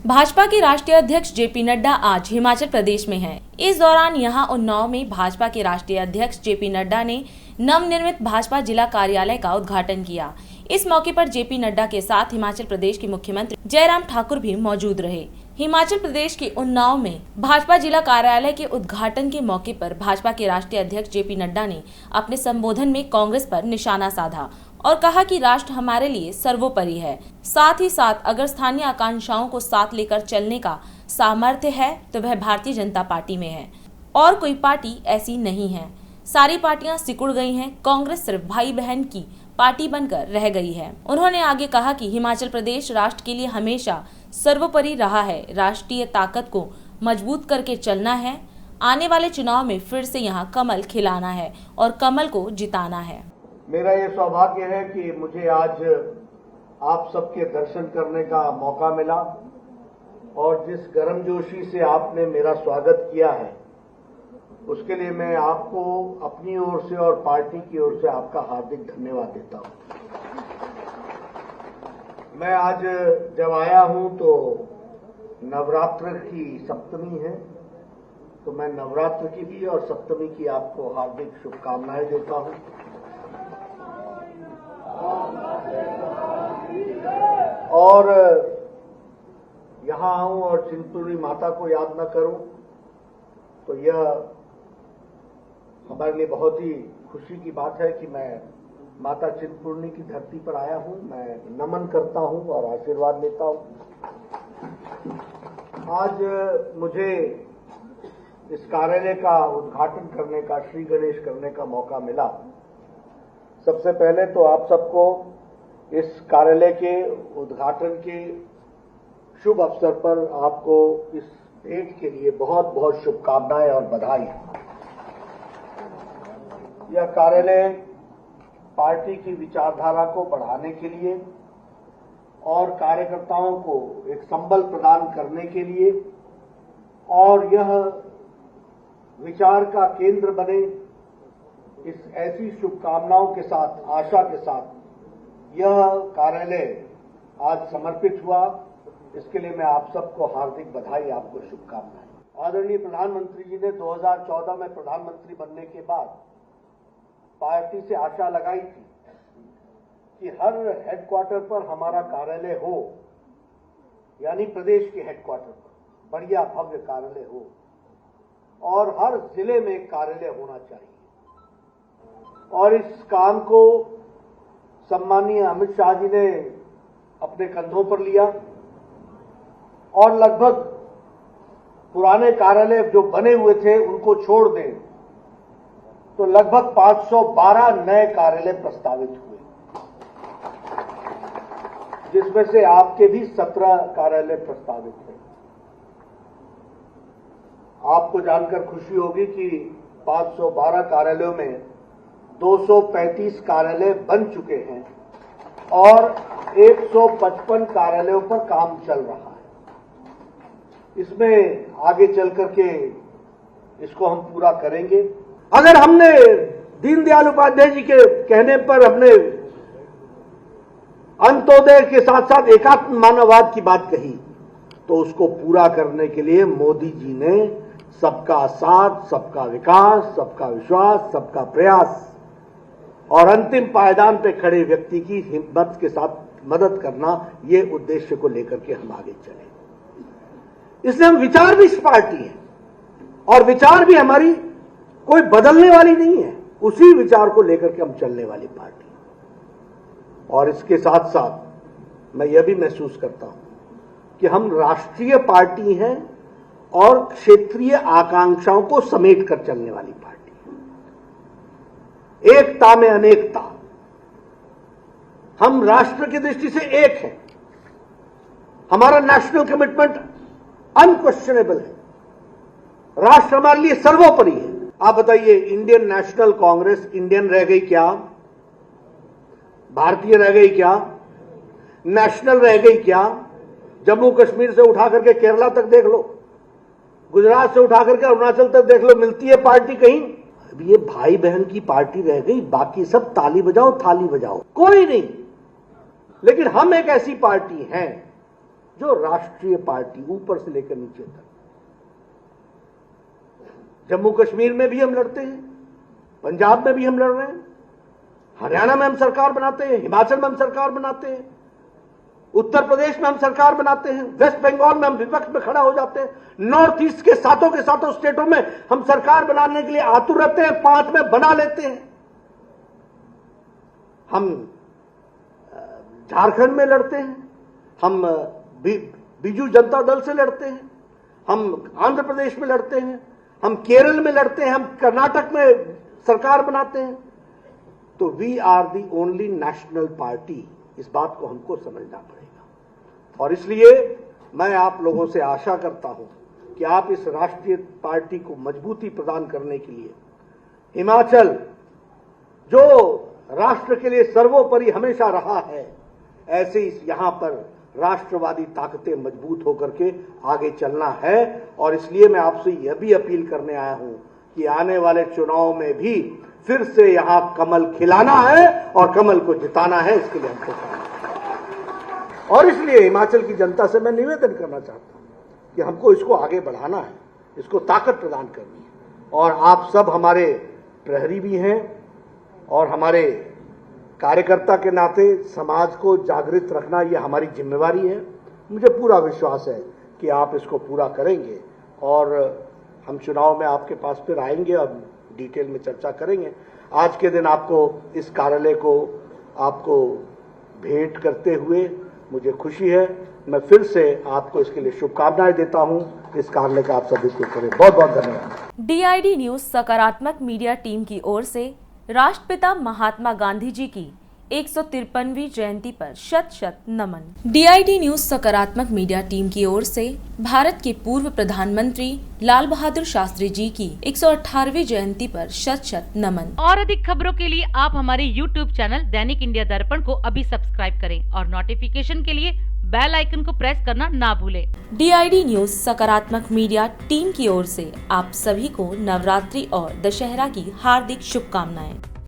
भाजपा के राष्ट्रीय अध्यक्ष जेपी नड्डा आज हिमाचल प्रदेश में हैं। इस दौरान यहां उन्नाव में भाजपा के राष्ट्रीय अध्यक्ष जेपी नड्डा ने नवनिर्मित भाजपा जिला कार्यालय का उद्घाटन किया। इस मौके पर जेपी नड्डा के साथ हिमाचल प्रदेश के मुख्यमंत्री जयराम ठाकुर भी मौजूद रहे। हिमाचल प्रदेश के उन्नाव में भाजपा जिला कार्यालय के उद्घाटन के मौके पर भाजपा के राष्ट्रीय अध्यक्ष जेपी नड्डा ने अपने संबोधन में कांग्रेस पर निशाना साधा और कहा कि राष्ट्र हमारे लिए सर्वोपरि है। साथ ही साथ अगर स्थानीय आकांक्षाओं को साथ लेकर चलने का सामर्थ्य है तो वह भारतीय जनता पार्टी में है और कोई पार्टी ऐसी नहीं है। सारी पार्टियां सिकुड़ गई हैं, कांग्रेस सिर्फ भाई बहन की पार्टी बनकर रह गई है। उन्होंने आगे कहा कि हिमाचल प्रदेश राष्ट्र के लिए हमेशा सर्वोपरि रहा है। राष्ट्रीय ताकत को मजबूत करके चलना है। आने वाले चुनाव में फिर से यहाँ कमल खिलाना है और कमल को जिताना है। मेरा ये सौभाग्य है कि मुझे आज आप सबके दर्शन करने का मौका मिला और जिस गर्मजोशी से आपने मेरा स्वागत किया है उसके लिए मैं आपको अपनी ओर से और पार्टी की ओर से आपका हार्दिक धन्यवाद देता हूं। मैं आज जब आया हूं तो नवरात्र की सप्तमी है, तो मैं नवरात्र की भी और सप्तमी की आपको हार्दिक शुभकामनाएं देता हूं। और यहां आऊं और चिंतपूर्णी माता को याद न करूं तो यह हमारे लिए बहुत ही खुशी की बात है कि मैं माता चिंतपूर्णी की धरती पर आया हूं। मैं नमन करता हूं और आशीर्वाद लेता हूं। आज मुझे इस कार्यालय का उद्घाटन करने का, श्री गणेश करने का मौका मिला। सबसे पहले तो आप सबको इस कार्यालय के उद्घाटन के शुभ अवसर पर आपको इस भेंट के लिए बहुत बहुत शुभकामनाएं और बधाई। यह कार्यालय पार्टी की विचारधारा को बढ़ाने के लिए और कार्यकर्ताओं को एक संबल प्रदान करने के लिए और यह विचार का केंद्र बने, इस ऐसी शुभकामनाओं के साथ, आशा के साथ यह कार्यालय आज समर्पित हुआ। इसके लिए मैं आप सबको हार्दिक बधाई, आपको शुभकामनाएं। आदरणीय प्रधानमंत्री जी ने 2014 में प्रधानमंत्री बनने के बाद पार्टी से आशा लगाई थी कि हर हेडक्वार्टर पर हमारा कार्यालय हो, यानी प्रदेश के हेडक्वार्टर पर बढ़िया भव्य कार्यालय हो और हर जिले में एक कार्यालय होना चाहिए। और इस काम को सम्मानीय अमित शाह जी ने अपने कंधों पर लिया और लगभग पुराने कार्यालय जो बने हुए थे उनको छोड़ दें तो लगभग 512 नए कार्यालय प्रस्तावित हुए, जिसमें से आपके भी 17 कार्यालय प्रस्तावित हैं। आपको जानकर खुशी होगी कि 512 कार्यालयों में 235 कार्यालय बन चुके हैं और 155 कार्यालयों पर काम चल रहा है। इसमें आगे चल करके इसको हम पूरा करेंगे। अगर हमने दीनदयाल उपाध्याय जी के कहने पर हमने अंत्योदय के साथ साथ एकात्म मानववाद की बात कही तो उसको पूरा करने के लिए मोदी जी ने सबका साथ, सबका विकास, सबका विश्वास, सबका प्रयास और अंतिम पायदान पे खड़े व्यक्ति की हिम्मत के साथ मदद करना, ये उद्देश्य को लेकर के हम आगे चले। इसलिए हम विचार भी इस पार्टी है और विचार भी हमारी कोई बदलने वाली नहीं है, उसी विचार को लेकर के हम चलने वाली पार्टी। और इसके साथ साथ मैं यह भी महसूस करता हूं कि हम राष्ट्रीय पार्टी हैं और क्षेत्रीय आकांक्षाओं को समेट कर चलने वाली पार्टी। एकता में अनेकता, हम राष्ट्र की दृष्टि से एक हैं। हमारा नेशनल कमिटमेंट अनक्वेश्चनेबल है। राष्ट्र हमारे लिए सर्वोपरि है। आप बताइए, इंडियन नेशनल कांग्रेस इंडियन रह गई क्या? भारतीय रह गई क्या? नेशनल रह गई क्या? जम्मू कश्मीर से उठा करके केरला तक देख लो, गुजरात से उठा करके अरुणाचल तक देख लो, मिलती है पार्टी कहीं? अब ये भाई बहन की पार्टी रह गई, बाकी सब ताली बजाओ थाली बजाओ, कोई नहीं। लेकिन हम एक ऐसी पार्टी हैं जो राष्ट्रीय पार्टी ऊपर से लेकर नीचे तक, जम्मू कश्मीर में भी हम लड़ते हैं, पंजाब में भी हम लड़ रहे हैं, हरियाणा में हम सरकार बनाते हैं, हिमाचल में हम सरकार बनाते हैं, उत्तर प्रदेश में हम सरकार बनाते हैं, वेस्ट बंगाल में हम विपक्ष में खड़ा हो जाते हैं, नॉर्थ ईस्ट के सातों स्टेटों में हम सरकार बनाने के लिए आतुर रहते हैं, 5 में बना लेते हैं। हम झारखंड में लड़ते हैं, हम बीजू जनता दल से लड़ते हैं, हम आंध्र प्रदेश में लड़ते हैं, हम केरल में लड़ते हैं, हम कर्नाटक में सरकार बनाते हैं। तो we are the only national party, इस बात को हमको समझना पड़ेगा। और इसलिए मैं आप लोगों से आशा करता हूं कि आप इस राष्ट्रीय पार्टी को मजबूती प्रदान करने के लिए हिमाचल, जो राष्ट्र के लिए सर्वोपरि हमेशा रहा है, ऐसे ही यहां पर राष्ट्रवादी ताकतें मजबूत होकर के आगे चलना है। और इसलिए मैं आपसे यह भी अपील करने आया हूं कि आने वाले चुनाव में भी फिर से यहां कमल खिलाना है और कमल को जिताना है, इसके लिए हमको करना है। और इसलिए हिमाचल की जनता से मैं निवेदन करना चाहता हूं कि हमको इसको आगे बढ़ाना है, इसको ताकत प्रदान करनी है। और आप सब हमारे प्रहरी भी हैं और हमारे कार्यकर्ता के नाते समाज को जागृत रखना ये हमारी जिम्मेवारी है। मुझे पूरा विश्वास है कि आप इसको पूरा करेंगे और हम चुनाव में आपके पास फिर आएंगे और डिटेल में चर्चा करेंगे। आज के दिन आपको इस कार्यालय को आपको भेंट करते हुए मुझे खुशी है। मैं फिर से आपको इसके लिए शुभकामनाएं देता हूं। इस कार्यालय का आप सभी को करें बहुत बहुत धन्यवाद। DID न्यूज सकारात्मक मीडिया टीम की ओर से राष्ट्रपिता महात्मा गांधी जी की 153वीं जयंती पर शत शत नमन। DID न्यूज सकारात्मक मीडिया टीम की ओर से भारत के पूर्व प्रधानमंत्री लाल बहादुर शास्त्री जी की 118वीं जयंती पर शत शत नमन। और अधिक खबरों के लिए आप हमारे YouTube चैनल दैनिक इंडिया दर्पण को अभी सब्सक्राइब करें और नोटिफिकेशन के लिए बेल आइकन को प्रेस करना ना भूलें। DID न्यूज सकारात्मक मीडिया टीम की ओर से आप सभी को नवरात्रि और दशहरा की हार्दिक शुभकामनाएं।